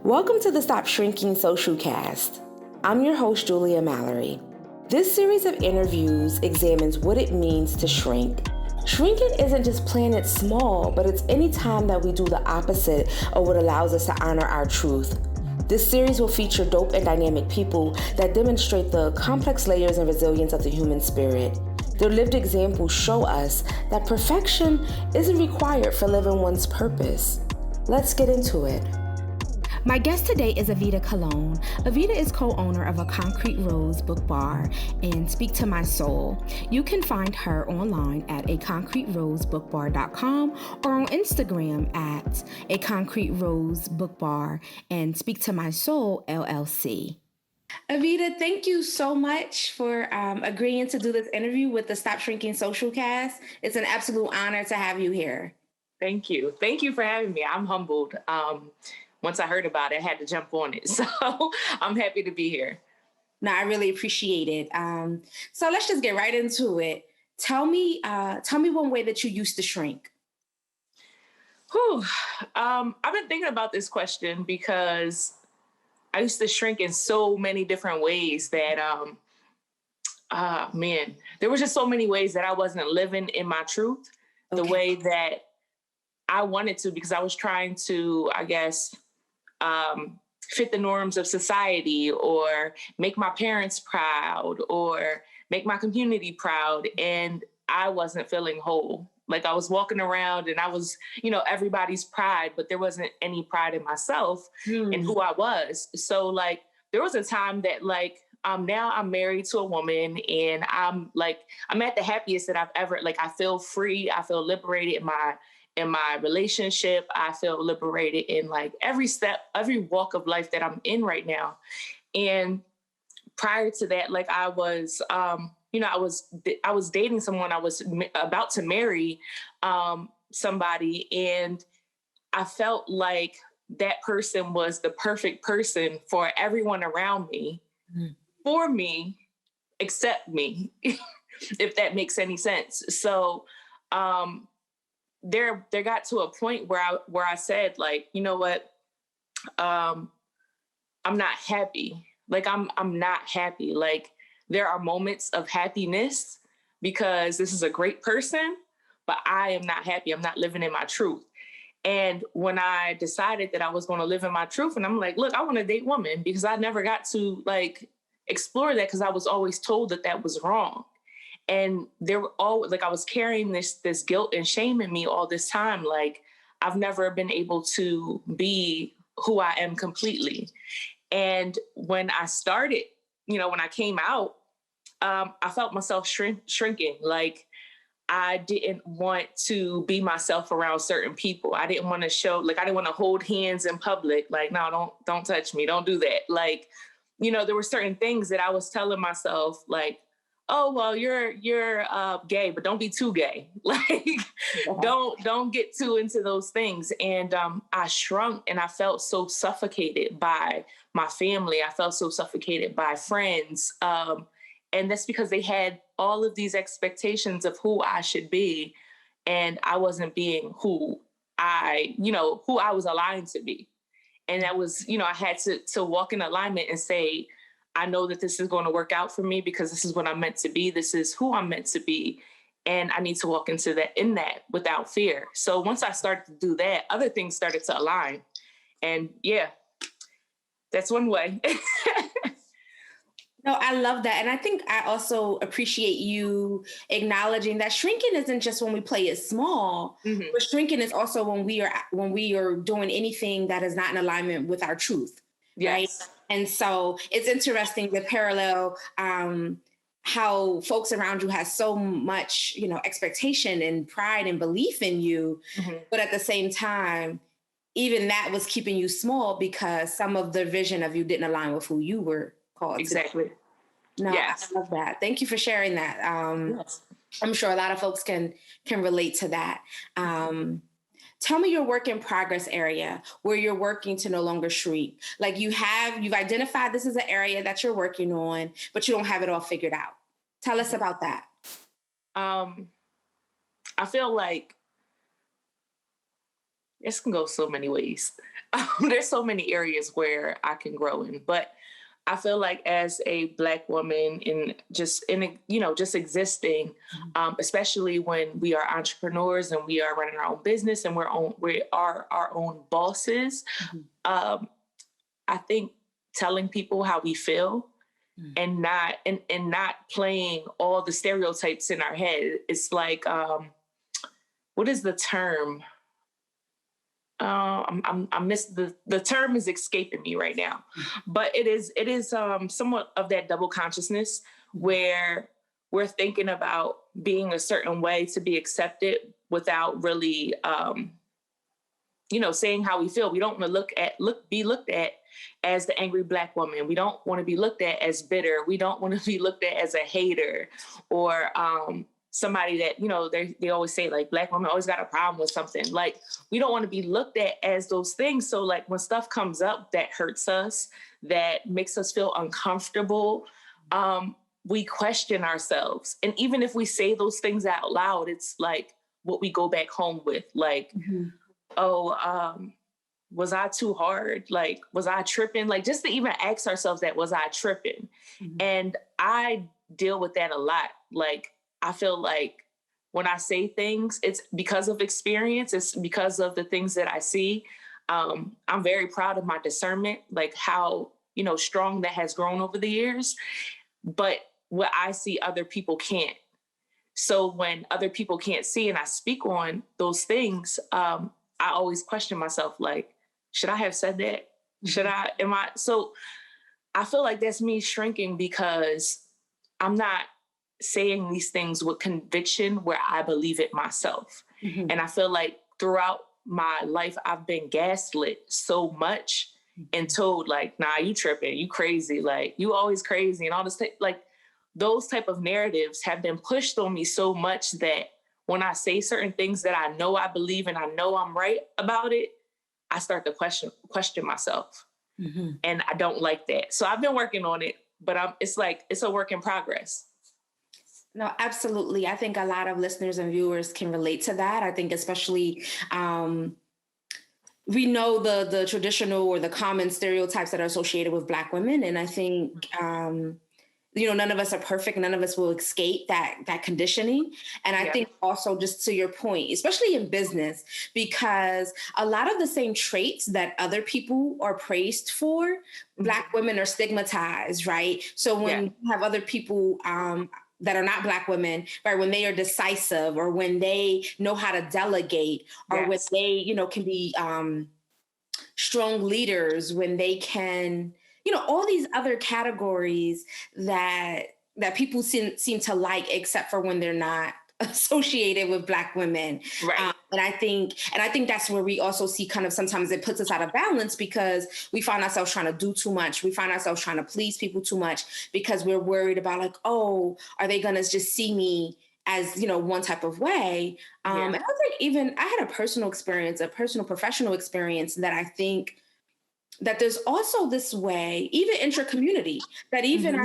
Welcome to the Stop Shrinking Socialcast. I'm your host, Julia Mallory. This series of interviews examines what it means to shrink. Shrinking isn't just playing it small, but it's any time that we do the opposite of what allows us to honor our truth. This series will feature dope and dynamic people that demonstrate the complex layers and resilience of the human spirit. Their lived examples show us that perfection isn't required for living one's purpose. Let's get into it. My guest today is Evita Cologne. Evita is co-owner of A Concrete Rose book bar and Speak to My Soul. You can find her online at aconcreterosebookbar.com or on Instagram at A Concrete Rose Book Bar and Speak to My Soul LLC. Evita, thank you so much for agreeing to do this interview with the Stop Shrinking Socialcast. It's an absolute honor to have you here. Thank you. Thank you for having me. I'm humbled. Once I heard about it, I had to jump on it. So I'm happy to be here. No, I really appreciate it. So let's just get right into it. Tell me one way that you used to shrink. I've been thinking about this question because I used to shrink in so many different ways that, there were just so many ways that I wasn't living in my truth the way that I wanted to, because I was trying to, I guess, fit the norms of society or make my parents proud or make my community proud. And I wasn't feeling whole. Like I was walking around and I was, everybody's pride, but there wasn't any pride in myself and who I was. So like, there was a time that now I'm married to a woman and I'm at the happiest that I've ever, I feel free. I feel liberated in my relationship. I feel liberated in every step, every walk of life that I'm in right now. And prior to that, I was, I was dating someone. I was about to marry somebody, and I felt like that person was the perfect person for everyone around me, for me, except me, if that makes any sense. So, there got to a point where I said, you know what? I'm not happy. I'm not happy. There are moments of happiness because this is a great person, but I am not happy. I'm not living in my truth. And when I decided that I was going to live in my truth, and I'm like, look, I want to date women, because I never got to explore that because I was always told that was wrong. And there were all I was carrying this guilt and shame in me all this time. I've never been able to be who I am completely. And when I started, when I came out, I felt myself shrinking. I didn't want to be myself around certain people. I didn't want to show, I didn't want to hold hands in public. No, don't touch me. Don't do that. There were certain things that I was telling myself, oh, well, you're gay, but don't be too gay. Don't get too into those things. And I shrunk, and I felt so suffocated by my family. I felt so suffocated by friends. And that's because they had all of these expectations of who I should be. And I wasn't being who I was aligned to be. And that was, I had to walk in alignment and say, I know that this is going to work out for me because this is what I'm meant to be. This is who I'm meant to be. And I need to walk into that without fear. So once I started to do that, other things started to align. And yeah, that's one way. No, I love that. And I think I also appreciate you acknowledging that shrinking isn't just when we play it small, but shrinking is also when we are doing anything that is not in alignment with our truth. Yes. Right? And so it's interesting to parallel how folks around you have so much, expectation and pride and belief in you. But at the same time, even that was keeping you small because some of the vision of you didn't align with who you were called. Exactly. No, yes. I love that. Thank you for sharing that. Yes. I'm sure a lot of folks can relate to that. Tell me your work in progress area where you're working to no longer shrink. You've identified this as an area that you're working on, but you don't have it all figured out. Tell us about that. I feel like It can go so many ways. There's so many areas where I can grow in, but I feel like as a Black woman just existing, especially when we are entrepreneurs and we are running our own business and we are our own bosses. I think telling people how we feel and not playing all the stereotypes in our head. It's like, what is the term? I miss the term is escaping me right now, but it is somewhat of that double consciousness where we're thinking about being a certain way to be accepted without really, saying how we feel. We don't want to be looked at as the angry Black woman. We don't want to be looked at as bitter. We don't want to be looked at as a hater or, somebody that, they always say like Black women always got a problem with something. Like, we don't want to be looked at as those things. So like when stuff comes up that hurts us, that makes us feel uncomfortable, we question ourselves. And even if we say those things out loud, it's like what we go back home with, like, was I too hard? Like, was I tripping? Like, just to even ask ourselves that, was I tripping? And I deal with that a lot. Like, I feel like when I say things, it's because of experience. It's because of the things that I see. I'm very proud of my discernment, like how, strong that has grown over the years. But what I see, other people can't. So when other people can't see and I speak on those things, I always question myself, like, should I have said that? So I feel like that's me shrinking because I'm not saying these things with conviction where I believe it myself. And I feel like throughout my life, I've been gaslit so much and told like, nah, you tripping, you crazy, like you always crazy and all this, like those type of narratives have been pushed on me so much that when I say certain things that I know I believe and I know I'm right about it, I start to question myself. And I don't like that. So I've been working on it, but it's a work in progress. No, absolutely. I think a lot of listeners and viewers can relate to that. I think especially we know the traditional or the common stereotypes that are associated with Black women. And I think, none of us are perfect. None of us will escape that conditioning. And I think also just to your point, especially in business, because a lot of the same traits that other people are praised for, Black women are stigmatized, right? So when you have other people that are not Black women, right? When they are decisive or when they know how to delegate or when they, can be strong leaders, when they can, all these other categories that people seem to like, except for when they're not associated with Black women. Right. And I think that's where we also see kind of sometimes it puts us out of balance because we find ourselves trying to do too much. We find ourselves trying to please people too much because we're worried about like, oh, are they going to just see me as, one type of way? And I think even I had a personal professional experience that I think that there's also this way, even intra-community, that even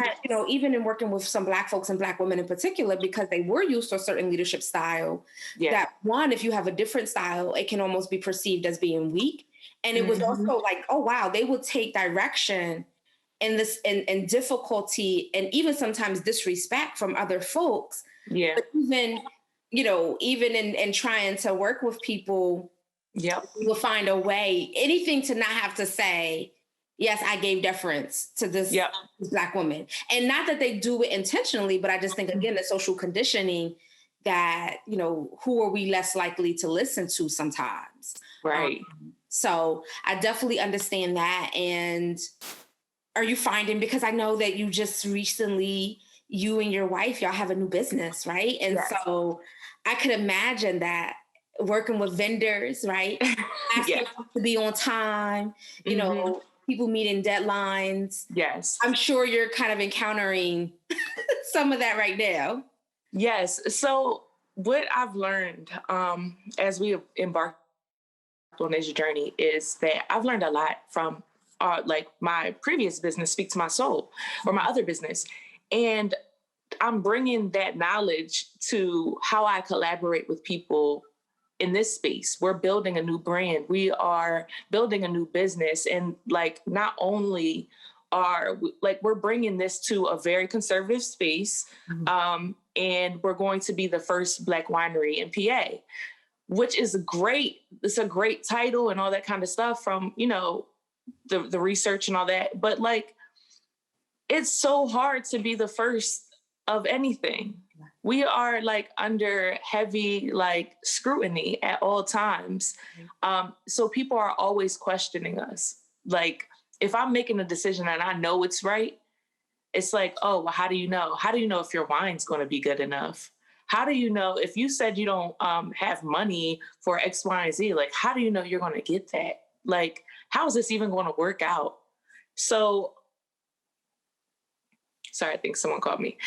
even in working with some Black folks and Black women in particular, because they were used to a certain leadership style, that one, if you have a different style, it can almost be perceived as being weak. And it was also like, oh, wow, they will take direction in this and difficulty and even sometimes disrespect from other folks. Yeah. But even in trying to work with people, you will find a way, anything to not have to say, yes, I gave deference to this Black woman. And not that they do it intentionally, but I just think, again, the social conditioning that, who are we less likely to listen to sometimes? Right. So I definitely understand that. And are you finding, because I know that you just recently, you and your wife, y'all have a new business, right? And so I could imagine that working with vendors, right? Asking them to be on time, people meeting deadlines. Yes. I'm sure you're kind of encountering some of that right now. Yes. So what I've learned as we embarked on this journey is that I've learned a lot from like my previous business, Speak to My Soul, or my other business. And I'm bringing that knowledge to how I collaborate with people in this space. We're building a new brand. We are building a new business. And like, not only are like, we're bringing this to a very conservative space. And we're going to be the first Black winery in PA, which is great. It's a great title and all that kind of stuff from, you know, the research and all that. But like, it's so hard to be the first of anything. We are like under heavy like scrutiny at all times. So people are always questioning us. Like, if I'm making a decision and I know it's right, it's like, oh, well, how do you know? How do you know if your wine's going to be good enough? How do you know if you said you don't have money for X, Y, and Z? Like, how do you know you're going to get that? Like, how is this even going to work out? So, sorry, I think someone called me.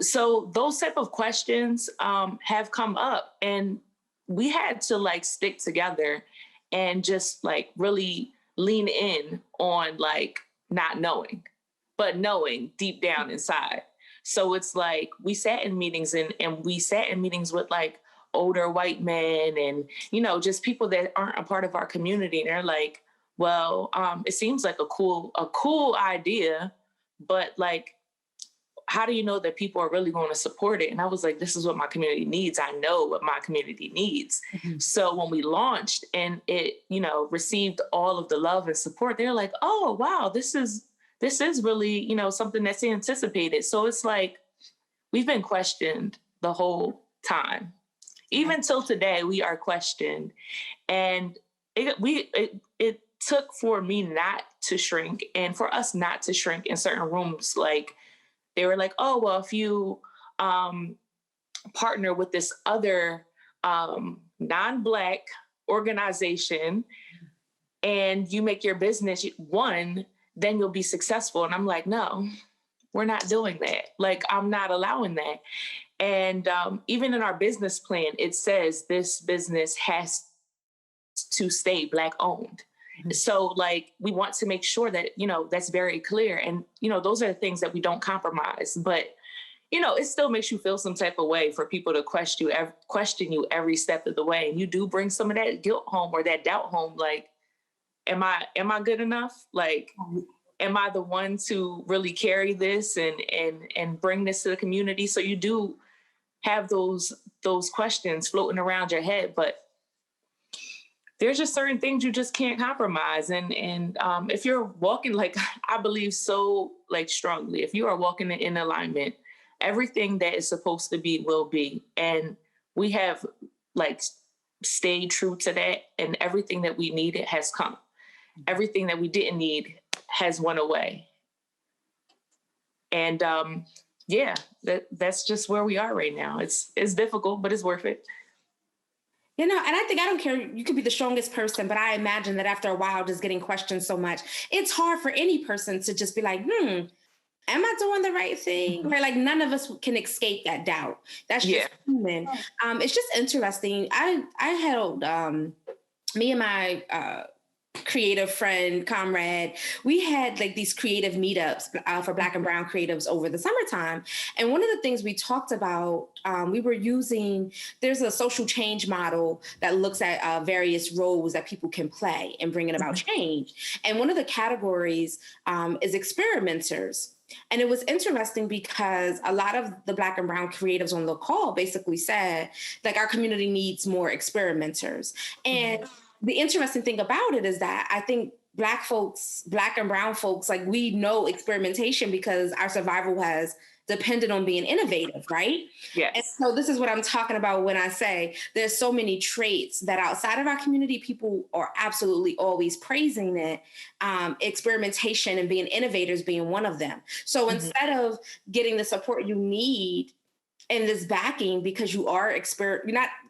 So those type of questions have come up, and we had to like stick together and just like really lean in on like not knowing, but knowing deep down inside. So it's like we sat in meetings and we sat in meetings with like older white men and, you know, just people that aren't a part of our community. And they're like, well, it seems like a cool idea, but like, how do you know that people are really going to support it? And I was like, this is what my community needs. I know what my community needs. So when we launched and it, you know, received all of the love and support, they're like, oh, wow, this is really, you know, something that's anticipated. So it's like, we've been questioned the whole time. Even till today, we are questioned. And it took for me not to shrink and for us not to shrink in certain rooms. Like, they were like, oh, well, if you partner with this other non-Black organization and you make your business one, then you'll be successful. And I'm like, no, we're not doing that. Like, I'm not allowing that. And even in our business plan, it says this business has to stay Black owned. So like, we want to make sure that, you know, that's very clear. And, you know, those are the things that we don't compromise. But, you know, it still makes you feel some type of way for people to question you every step of the way. And you do bring some of that guilt home or that doubt home. Like, am I good enough? Like, am I the one to really carry this and bring this to the community? So you do have those questions floating around your head, but there's just certain things you just can't compromise. And if you're walking, like, I believe so like strongly, if you are walking in alignment, everything that is supposed to be will be. And we have like stayed true to that, and everything that we needed has come. Everything that we didn't need has went away. And that's just where we are right now. It's difficult, but it's worth it. You know, and I think, I don't care, you could be the strongest person, but I imagine that after a while, just getting questioned so much, it's hard for any person to just be like, am I doing the right thing? Right? Like, none of us can escape that doubt. That's just human. It's just interesting. I held me and my creative friend, comrade, we had like these creative meetups for Black and Brown creatives over the summertime. And one of the things we talked about, we were using, there's a social change model that looks at various roles that people can play in bringing about change. And one of the categories is experimenters. And it was interesting because a lot of the Black and Brown creatives on the call basically said, like, our community needs more experimenters. And the interesting thing about it is that I think Black and Brown folks, like, we know experimentation because our survival has depended on being innovative, right? Yes. And so this is what I'm talking about when I say there's so many traits that outside of our community, people are absolutely always praising it. Experimentation and being innovators being one of them. So instead of getting the support you need and this backing because you are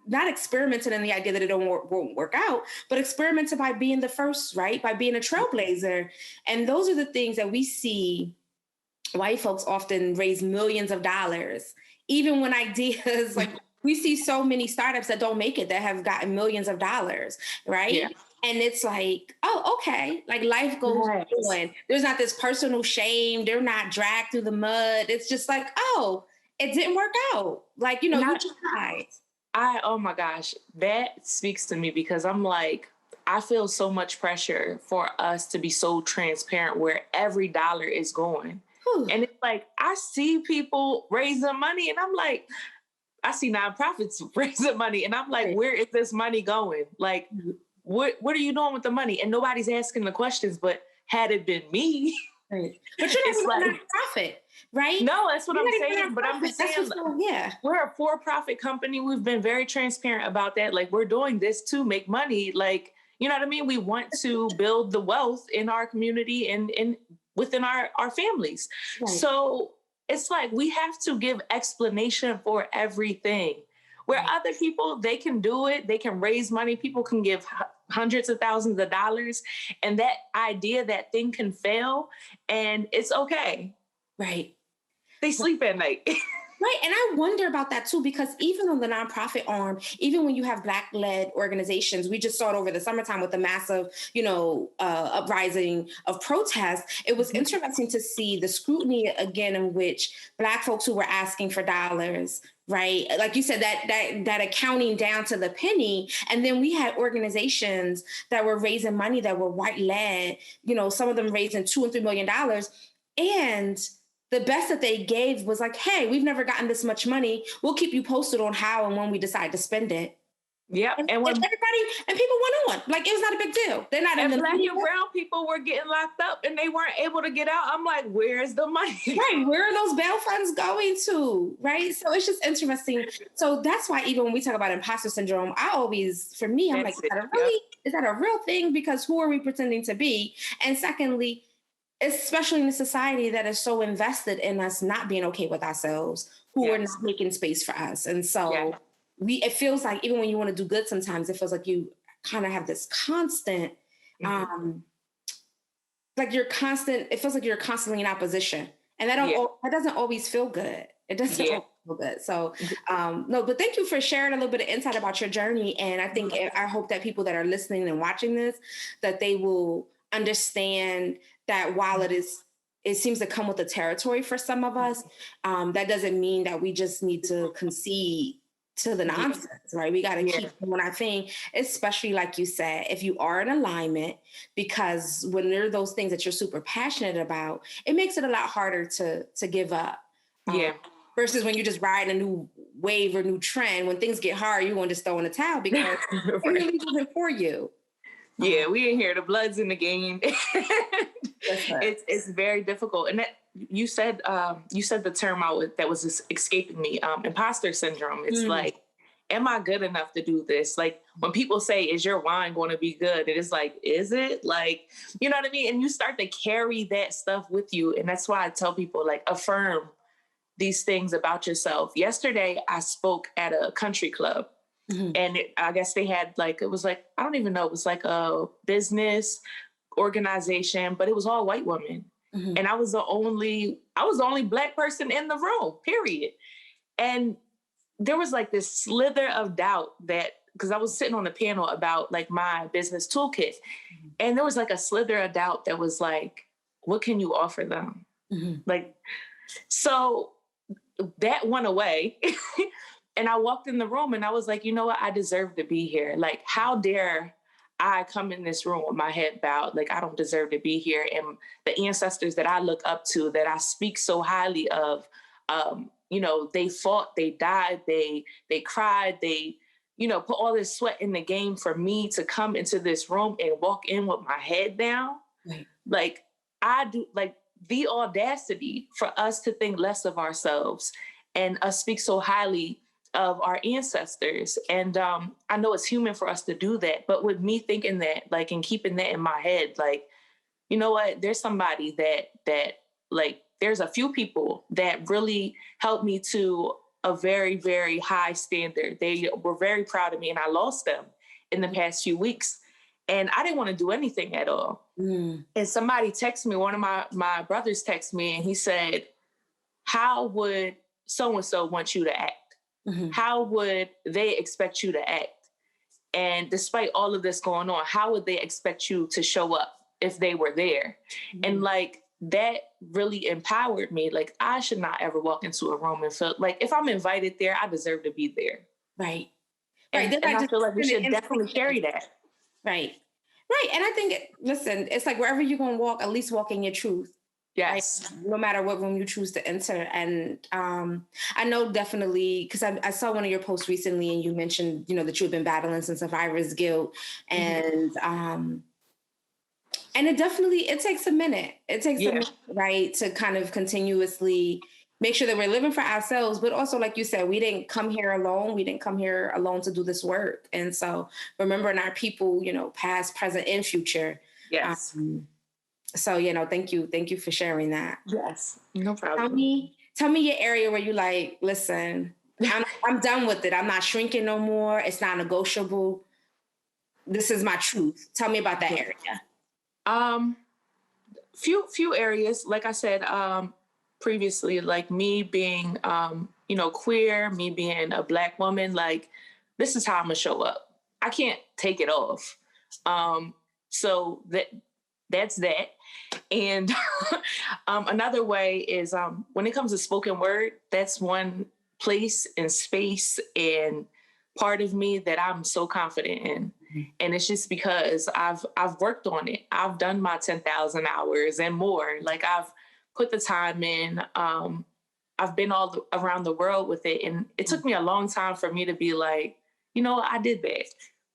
not experimenting in the idea that it won't work out, but experimenting by being the first, right? By being a trailblazer. And those are the things that we see white folks often raise millions of dollars, even when ideas, like, we see so many startups that don't make it that have gotten millions of dollars, right? Yeah. And it's like, oh, okay. Like, life goes on. There's not this personal shame. They're not dragged through the mud. It's just like, oh, it didn't work out. Like, you know, you tried. Oh my gosh, that speaks to me because I'm like, I feel so much pressure for us to be so transparent where every dollar is going. Whew. And it's like, I see people raising money and I'm like, I see nonprofits raising money and I'm like, Right. where is this money going? Like, what are you doing with the money? And nobody's asking the questions, but had it been me, Right. But you're it's not even like, a nonprofit, right? no, that's what You're I'm not even saying. a But I'm nonprofit. just That's saying, what's so, yeah. we're a for-profit company. We've been very transparent about that. Like, we're doing this to make money. Like, you know what I mean? We want to build the wealth in our community and within our families. Right. So it's like we have to give explanation for everything. Where other people, they can do it, they can raise money, people can give hundreds of thousands of dollars, and that idea, that thing can fail, and it's okay. Right. They sleep at night. Right. And I wonder about that too, because even on the nonprofit arm, even when you have Black-led organizations, we just saw it over the summertime with the massive, uprising of protests. It was interesting to see the scrutiny again in which Black folks who were asking for dollars, right? Like you said, that accounting down to the penny. And then we had organizations that were raising money that were white-led, some of them raising $2 and $3 million. And the best that they gave was like, hey, we've never gotten this much money. We'll keep you posted on how and when we decide to spend it. Yep. And people went on. Like, it was not a big deal. They're not in the Black and brown people were getting locked up and they weren't able to get out. I'm like, where's the money? Right. Where are those bail funds going to? Right. So it's just interesting. So that's why even when we talk about imposter syndrome, I'm like, is that a real thing? Because who are we pretending to be? And secondly, especially in a society that is so invested in us not being okay with ourselves, who are not making space for us. And so it feels like even when you want to do good, sometimes it feels like you kind of have this constant, it feels like you're constantly in opposition. And that doesn't always feel good. It doesn't always feel good. So, but thank you for sharing a little bit of insight about your journey. And I hope that people that are listening and watching this, that they will understand that while it seems to come with the territory for some of us, that doesn't mean that we just need to concede to the nonsense, right? We got to keep doing our thing, especially like you said, if you are in alignment, because when there are those things that you're super passionate about, it makes it a lot harder to give up. Versus when you just ride a new wave or new trend, when things get hard, you want to just throw in the towel because it really wasn't for you. Yeah, we in here. The blood's in the game. It's very difficult. And that you said the term that was just escaping me. Imposter syndrome. It's like, am I good enough to do this? Like when people say, "Is your wine going to be good?" It is like, is it? Like, you know what I mean? And you start to carry that stuff with you. And that's why I tell people, like, affirm these things about yourself. Yesterday, I spoke at a country club. And I guess they had I don't even know, it was like a business organization, but it was all white women. And I was the only Black person in the room, period. And there was like this slither of doubt because I was sitting on the panel about like my business toolkit. And there was like a slither of doubt that was like, what can you offer them? Like, so that went away. And I walked in the room and I was like, you know what? I deserve to be here. Like, how dare I come in this room with my head bowed? Like, I don't deserve to be here. And the ancestors that I look up to, that I speak so highly of, they fought, they died, they cried, they, put all this sweat in the game for me to come into this room and walk in with my head down. Right. Like, I do, like, the audacity for us to think less of ourselves and us speak so highly of our ancestors. And I know it's human for us to do that, but with me thinking that, like, and keeping that in my head, like, you know what, there's somebody that like, there's a few people that really helped me to a very, very high standard. They were very proud of me and I lost them in the past few weeks. And I didn't want to do anything at all. And somebody texted me, one of my brothers texted me and he said, how would so-and-so want you to act? How would they expect you to act? And despite all of this going on, how would they expect you to show up if they were there? And like, that really empowered me. Like, I should not ever walk into a room and feel like if I'm invited there, I deserve to be there. Right. Right. And I feel like we should definitely carry that. Right. Right. And I think, listen, it's like wherever you're going to walk, at least walk in your truth. Yes. Right? No matter what room you choose to enter. And I know definitely, because I saw one of your posts recently and you mentioned, that you've been battling some survivor's guilt. And and it takes a minute. It takes a minute, right, to kind of continuously make sure that we're living for ourselves. But also, like you said, we didn't come here alone. We didn't come here alone to do this work. And so remembering our people, past, present, and future. Yes. So, thank you. Thank you for sharing that. Yes. No problem. Tell me your area where you like, listen, I'm done with it. I'm not shrinking no more. It's not negotiable. This is my truth. Tell me about that area. Few areas, like I said, previously, like me being, queer, me being a Black woman, like this is how I'm gonna show up. I can't take it off. So that's that. And another way is when it comes to spoken word, that's one place and space and part of me that I'm so confident in. And it's just because I've worked on it. I've done my 10,000 hours and more. Like I've put the time in. I've been all around the world with it. And it took me a long time for me to be like, I did that.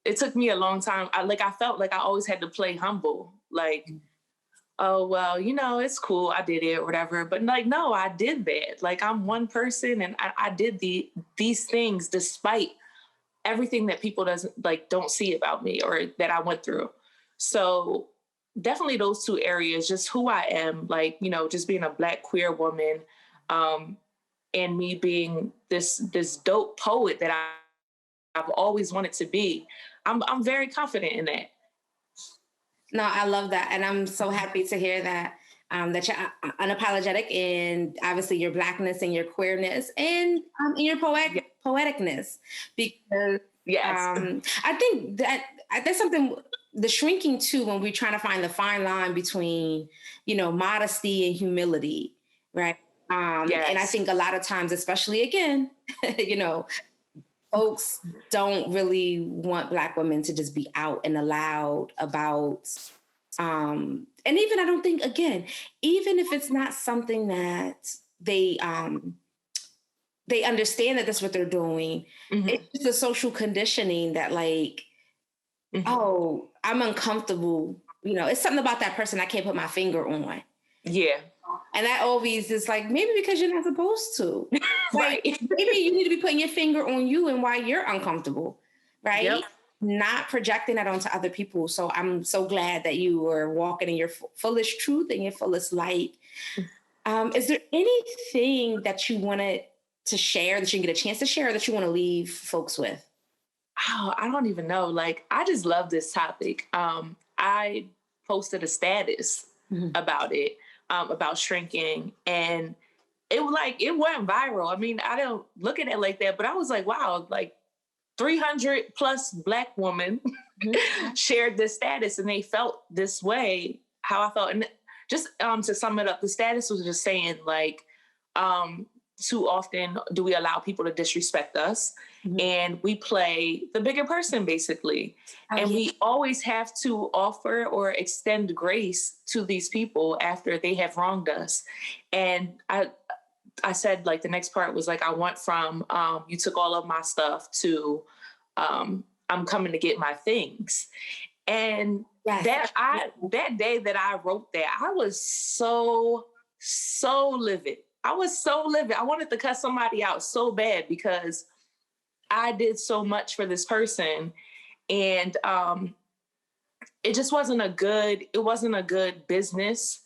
It took me a long time. I felt like I always had to play humble. Like, oh, well, it's cool. I did it or whatever. But like, no, I did that. Like I'm one person and I did these things despite everything that people don't see about me or that I went through. So definitely those two areas, just who I am, just being a Black queer woman, and me being this dope poet that I've always wanted to be. I'm very confident in that. No, I love that. And I'm so happy to hear that, that you're unapologetic in obviously your Blackness and your queerness and in your poeticness. Because I think that's something, the shrinking too, when we're trying to find the fine line between, modesty and humility, right? And I think a lot of times, especially again, folks don't really want Black women to just be out and loud about, and even I don't think, again, even if it's not something that they understand that that's what they're doing, it's just a social conditioning that oh, I'm uncomfortable. It's something about that person I can't put my finger on. Yeah. And that always is maybe because you're not supposed to. Right. Maybe you need to be putting your finger on you and why you're uncomfortable, right? Yep. Not projecting that onto other people. So I'm so glad that you were walking in your fullest truth and your fullest light. Is there anything that you wanted to share, that you can get a chance to share, or that you want to leave folks with? Oh, I don't even know. I just love this topic. I posted a status about it. About shrinking, and it went viral. I mean, I don't look at it like that, but I was like, wow, 300 plus Black women shared this status and they felt this way, how I felt. And just to sum it up, the status was just saying too often do we allow people to disrespect us, and we play the bigger person basically. We always have to offer or extend grace to these people after they have wronged us. And I said the next part was I went from you took all of my stuff to I'm coming to get my things. And that day that I wrote that, I was so livid. I was so livid. I wanted to cut somebody out so bad because I did so much for this person. And it just wasn't a good business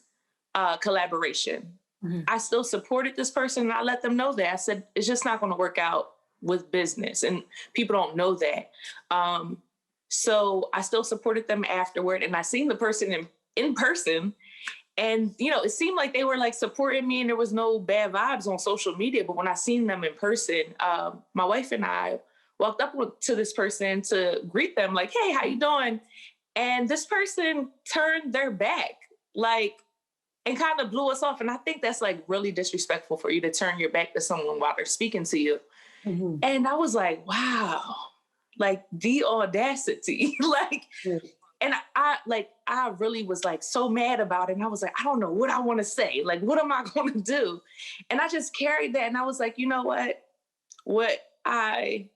collaboration. I still supported this person and I let them know that. I said, it's just not going to work out with business, and people don't know that. So I still supported them afterward, and I seen the person in person. And, it seemed like they were supporting me and there was no bad vibes on social media. But when I seen them in person, my wife and I walked up to this person to greet them hey, how you doing? And this person turned their back and kind of blew us off. And I think that's really disrespectful for you to turn your back to someone while they're speaking to you. And I was like, wow, like the audacity, like, and I really was like so mad about it. And I was like, I don't know what I want to say. Like, what am I going to do? And I just carried that. And I was like, you know what I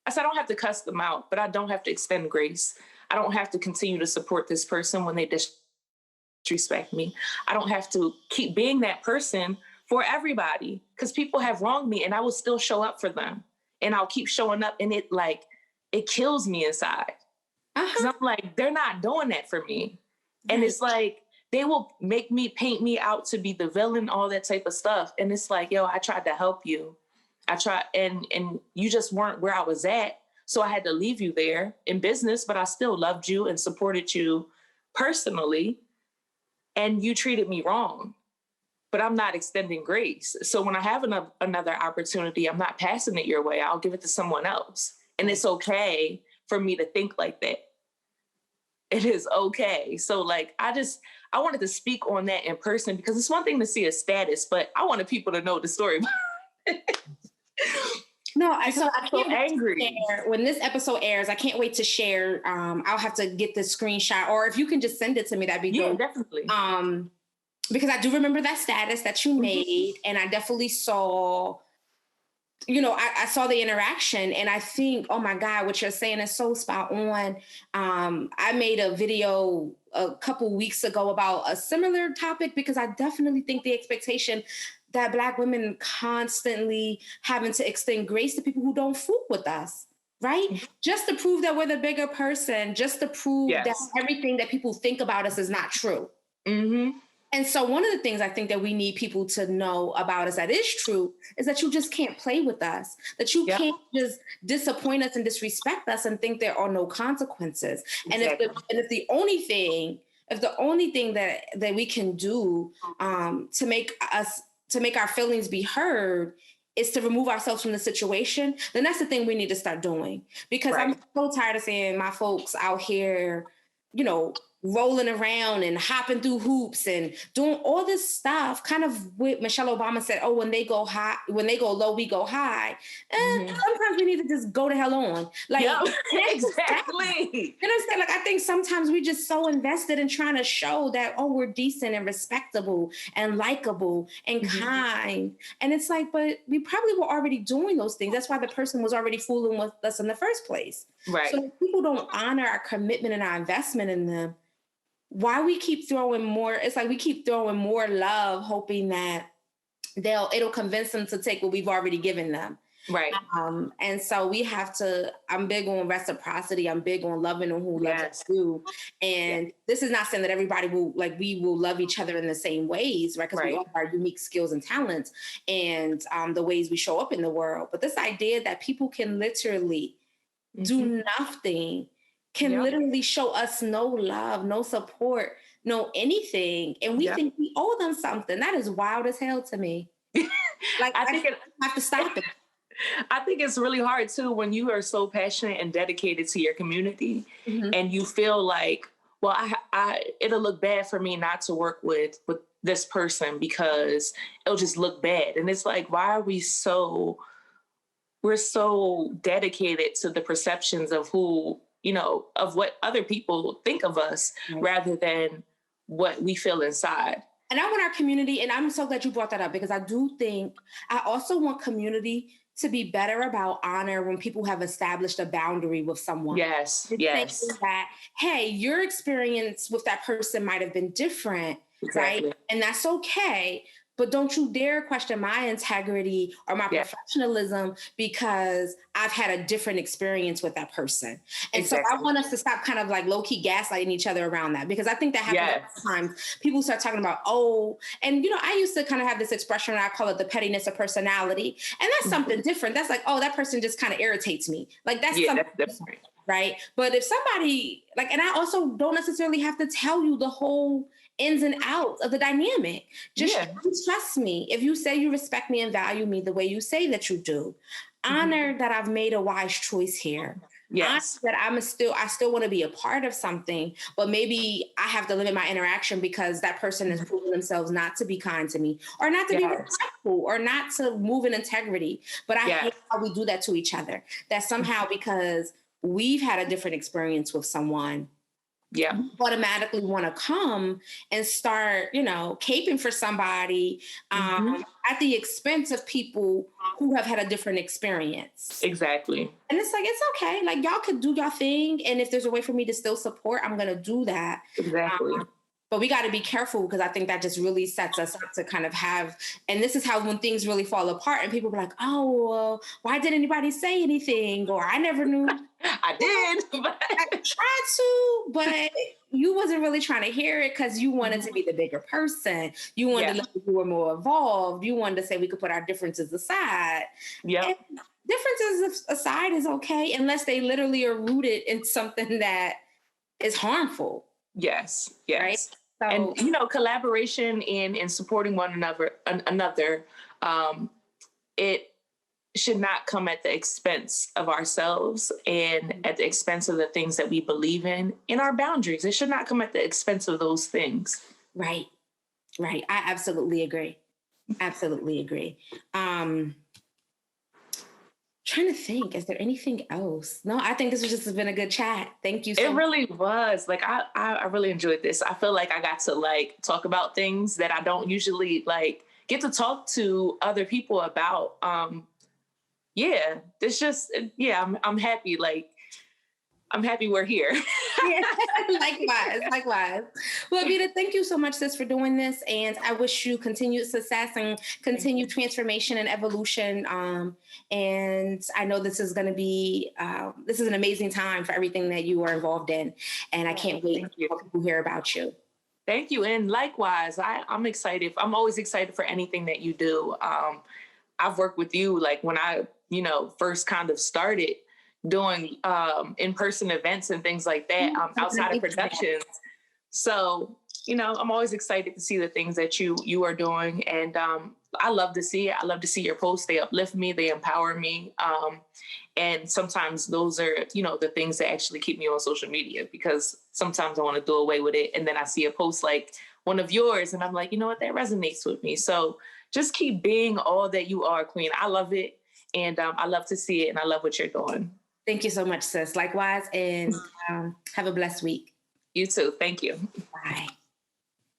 said, I don't have to cuss them out, but I don't have to extend grace. I don't have to continue to support this person when they disrespect me. I don't have to keep being that person for everybody, because people have wronged me and I will still show up for them. And I'll keep showing up, and it kills me inside. Because I'm like, they're not doing that for me. And it's like, they will paint me out to be the villain, all that type of stuff. And it's like, yo, I tried to help you. I tried, and you just weren't where I was at. So I had to leave you there in business, but I still loved you and supported you personally. And you treated me wrong, but I'm not extending grace. So when I have another opportunity, I'm not passing it your way. I'll give it to someone else. And it's okay for me to think like that. It is okay. So like, I wanted to speak on that in person, because it's one thing to see a status, but I wanted people to know the story. No, I can't so angry. When this episode airs, I can't wait to share. I'll have to get the screenshot, or if you can just send it to me, that'd be good. Yeah, definitely. Because I do remember that status that you made, and I definitely saw, I saw the interaction, and I think, oh my God, what you're saying is so spot on. I made a video a couple weeks ago about a similar topic, because I definitely think the expectation that Black women constantly having to extend grace to people who don't fool with us, right? Mm-hmm. Just to prove that we're the bigger person, just to prove that everything that people think about us is not true. Mm-hmm. And so one of the things I think that we need people to know about us that is true is that you just can't play with us, that you can't just disappoint us and disrespect us and think there are no consequences. Exactly. And if the only thing that we can do to make our feelings be heard is to remove ourselves from the situation, then that's the thing we need to start doing. Because I'm so tired of seeing my folks out here, rolling around and hopping through hoops and doing all this stuff, kind of what Michelle Obama said, oh, when they go low, we go high. And sometimes we need to just go the hell on. Like, exactly. You understand? Like, I think sometimes we just so invested in trying to show that, oh, we're decent and respectable and likable and kind. And it's like, but we probably were already doing those things. That's why the person was already fooling with us in the first place. Right. So if people don't honor our commitment and our investment in them, why we keep throwing more, it's like we keep throwing more love, hoping that it'll convince them to take what we've already given them. Right. And so we have to, I'm big on reciprocity. I'm big on loving who loves us too. And this is not saying that everybody we will love each other in the same ways, right? Because we all have our unique skills and talents and the ways we show up in the world. But this idea that people can literally do nothing, can literally show us no love, no support, no anything. And we think we owe them something. That is wild as hell to me. Like, I think have to stop it. I think it's really hard too, when you are so passionate and dedicated to your community and you feel like, well, it'll look bad for me not to work with this person because it'll just look bad. And it's like, why are we're so dedicated to the perceptions of who, of what other people think of us rather than what we feel inside. And I want our community, and I'm so glad you brought that up, because I also want community to be better about honor when people have established a boundary with someone. Yes. That, hey, your experience with that person might have been different, right? And that's okay. But don't you dare question my integrity or my professionalism because I've had a different experience with that person. And so I want us to stop kind of like low-key gaslighting each other around that, because I think that happens sometimes. People start talking about, and I used to kind of have this expression, I call it the pettiness of personality. And that's something different. That's like, oh, that person just kind of irritates me. Like that's something different, right? But if somebody and I also don't necessarily have to tell you the whole ins and outs of the dynamic. Just trust me. If you say you respect me and value me the way you say that you do, honor that I've made a wise choice here. Yes. Honor that I still want to be a part of something, but maybe I have to limit my interaction because that person has proven themselves not to be kind to me or not to be respectful or not to move in integrity. But I hate how we do that to each other. That somehow because we've had a different experience with someone, Yeah. you automatically want to come and start, caping for somebody at the expense of people who have had a different experience. Exactly. And it's like, it's okay. Like, y'all could do y'all thing. And if there's a way for me to still support, I'm going to do that. Exactly. But we got to be careful, because I think that just really sets us up to kind of have, and this is how when things really fall apart and people be like, oh, well, why didn't anybody say anything? Or I never knew. I did. But I tried to, but you wasn't really trying to hear it because you wanted to be the bigger person. You wanted to look like you were more evolved. You wanted to say we could put our differences aside. Yeah. Differences aside is okay, unless they literally are rooted in something that is harmful. Yes. Right? So, and collaboration and supporting one another, it should not come at the expense of ourselves and at the expense of the things that we believe in our boundaries. It should not come at the expense of those things. Right. I absolutely agree. Trying to think, is there anything else? No, I think this has just been a good chat. Thank you so much. It really was. Like, I really enjoyed this. I feel like I got to talk about things that I don't usually get to talk to other people about. It's just, I'm happy. I'm happy we're here. Yeah, likewise. Well, Evita, thank you so much, sis, for doing this. And I wish you continued success and continued transformation and evolution. And I know this is going to be, this is an amazing time for everything that you are involved in. And I can't wait for people to hear about you. Thank you. And likewise, I'm excited. I'm always excited for anything that you do. I've worked with you when I, first kind of started doing in-person events and things like that outside of productions. So, I'm always excited to see the things that you are doing. And I love to see it. I love to see your posts. They uplift me. They empower me. And sometimes those are, the things that actually keep me on social media, because sometimes I want to do away with it. And then I see a post like one of yours and I'm like, you know what, that resonates with me. So just keep being all that you are, Queen. I love it. And I love to see it. And I love what you're doing. Thank you so much, sis. Likewise. And have a blessed week. You too. Thank you. Bye.